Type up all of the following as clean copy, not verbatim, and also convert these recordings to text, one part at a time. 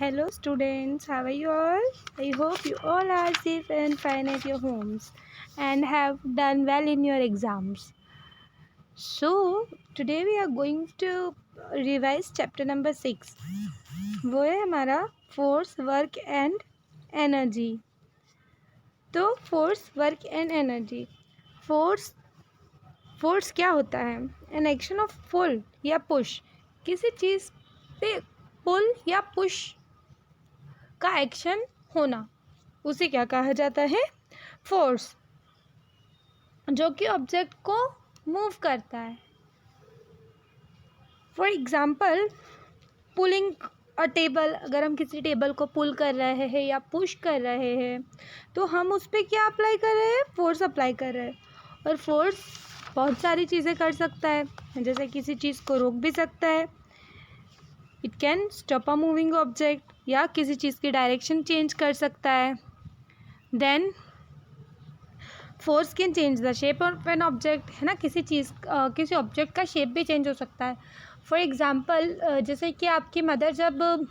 Hello students, how are you all? I hope you all are safe and fine at your homes and have done well in your exams. So, today we are going to revise chapter number 6. वो है हमारा force work and energy. तो force work and energy. Force क्या होता है? N action of पुल या push. किसी चीज़ पे पुल या पुश का एक्शन होना, उसे क्या कहा जाता है? फोर्स. जो कि ऑब्जेक्ट को मूव करता है. For example, pulling a table. अगर हम किसी टेबल को पुल कर रहे हैं या पुश कर रहे हैं तो हम उस पर क्या अप्लाई कर रहे हैं? फोर्स अप्लाई कर रहे हैं. और फोर्स बहुत सारी चीज़ें कर सकता है. जैसे किसी चीज़ को रोक भी सकता है. It can stop a moving object, या किसी चीज़ की डायरेक्शन चेंज कर सकता है. Then force can change the shape of an object, है ना. किसी ऑब्जेक्ट का शेप भी चेंज हो सकता है. फॉर एग्ज़ाम्पल, जैसे कि आपकी मदर जब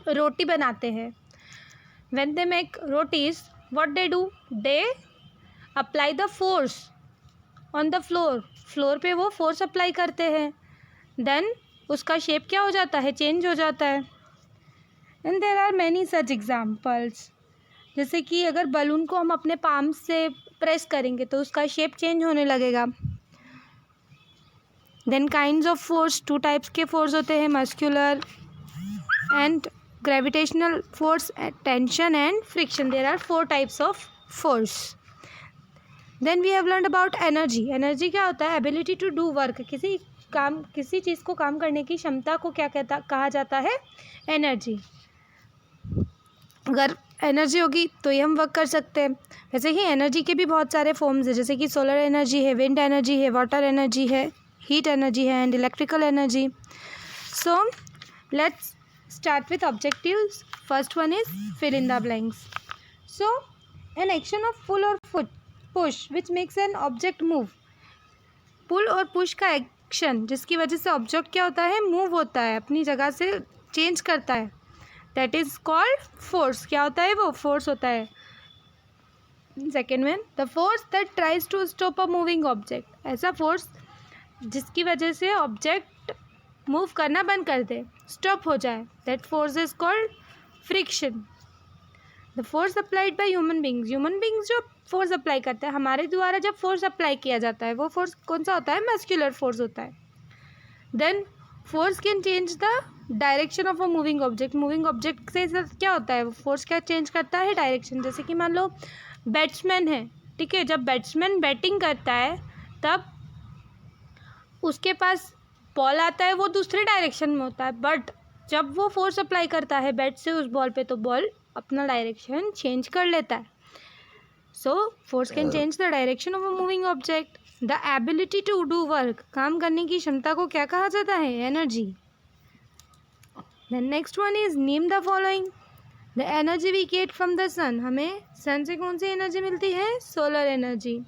रोटी बनाते हैं, when they make rotis, what they do? They apply the force on the floor पे वो फोर्स अप्लाई करते हैं. देन उसका शेप क्या हो जाता है? चेंज हो जाता है. And there are many such examples. जैसे कि अगर बलून को हम अपने पाम से प्रेस करेंगे तो उसका शेप चेंज होने लगेगा. Then kinds of force. 2 types के फोर्स होते हैं, muscular and gravitational force, tension and friction. There are 4 types of force. Then we have learned about energy. Energy क्या होता है? Ability to do work. किसी चीज़ को काम करने की क्षमता को क्या कहा जाता है? एनर्जी. अगर एनर्जी होगी तो ही हम वर्क कर सकते हैं. वैसे ही एनर्जी के भी बहुत सारे फॉर्म्स हैं, जैसे कि सोलर एनर्जी है, विंड एनर्जी है, वाटर एनर्जी है, हीट एनर्जी है and electrical energy. So let's start with objectives. First one is fill in the blanks. So an action of pull और push which makes an object move. Pull और push का action जिसकी वजह से object क्या होता है? मूव होता है, अपनी जगह से चेंज करता है. That is called force. क्या होता है वो? फोर्स होता है. Second one, the force that tries to stop a moving object. ऐसा फोर्स जिसकी वजह से ऑब्जेक्ट मूव करना बंद कर दे, स्टॉप हो जाए. That force is called friction. The force applied by human beings जो फोर्स अप्लाई करते हैं, हमारे द्वारा जब फोर्स अप्लाई किया जाता है वो फोर्स कौन सा होता है? मस्कुलर फोर्स होता है. Then force can change the direction of a moving object. Moving object से क्या होता है? फोर्स क्या चेंज करता है? डायरेक्शन. जैसे कि मान लो बैट्समैन है, ठीक है. जब बैट्समैन बैटिंग करता है तब उसके पास बॉल आता है, वो दूसरे डायरेक्शन में होता है. बट जब वो फोर्स अप्लाई करता है बैट से उस बॉल पे, तो बॉल अपना डायरेक्शन चेंज कर लेता है. So force can change the direction of a moving object. The ability to do work. काम करने की क्षमता को क्या कहा जाता है? Energy. Then next one is name the following. The energy we get from the sun. हमें सन से कौन सी एनर्जी मिलती है? Solar energy.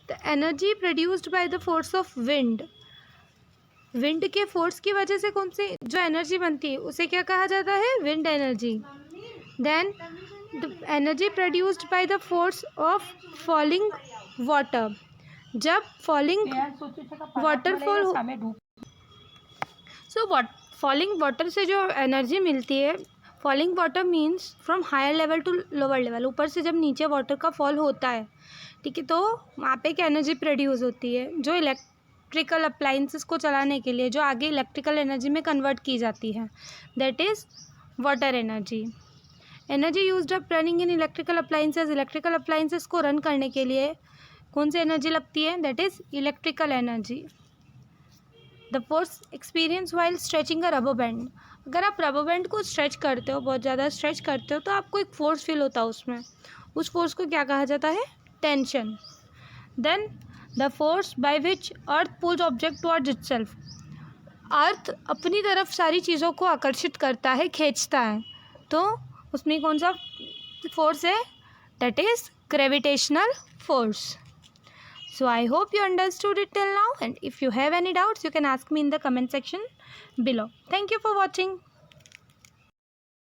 The energy produced by the force of wind. Wind के फोर्स की वजह से कौन सी जो एनर्जी बनती है उसे क्या कहा जाता है? Wind energy. Then the energy produced by the force of falling water. जब फॉलिंग वाटरफॉल फॉलिंग वाटर से जो एनर्जी मिलती है, falling water means from higher level to lower level. ऊपर से जब नीचे वाटर का फॉल होता है, ठीक है, तो वहाँ पे एक एनर्जी प्रोड्यूस होती है जो इलेक्ट्रिकल अप्लाइंसेस को चलाने के लिए, जो आगे इलेक्ट्रिकल एनर्जी में कन्वर्ट की जाती है. That is water energy. Energy used up running in electrical appliances. Electrical appliances को रन करने के लिए कौन सी एनर्जी लगती है? That is electrical energy. The force experience while stretching a rubber band. अगर आप रबर बैंड को स्ट्रेच करते हो, बहुत ज़्यादा स्ट्रेच करते हो, तो आपको एक फोर्स फील होता है उसमें. उस फोर्स को क्या कहा जाता है? Tension. Then the force by which earth pulls object towards itself. Earth अपनी तरफ सारी चीज़ों को आकर्षित करता है, खींचता है. तो उसमें कौन सा फोर्स है? That is gravitational force. So I hope you understood it till now, and if you have any doubts you can ask me in the comment section below. Thank you for watching.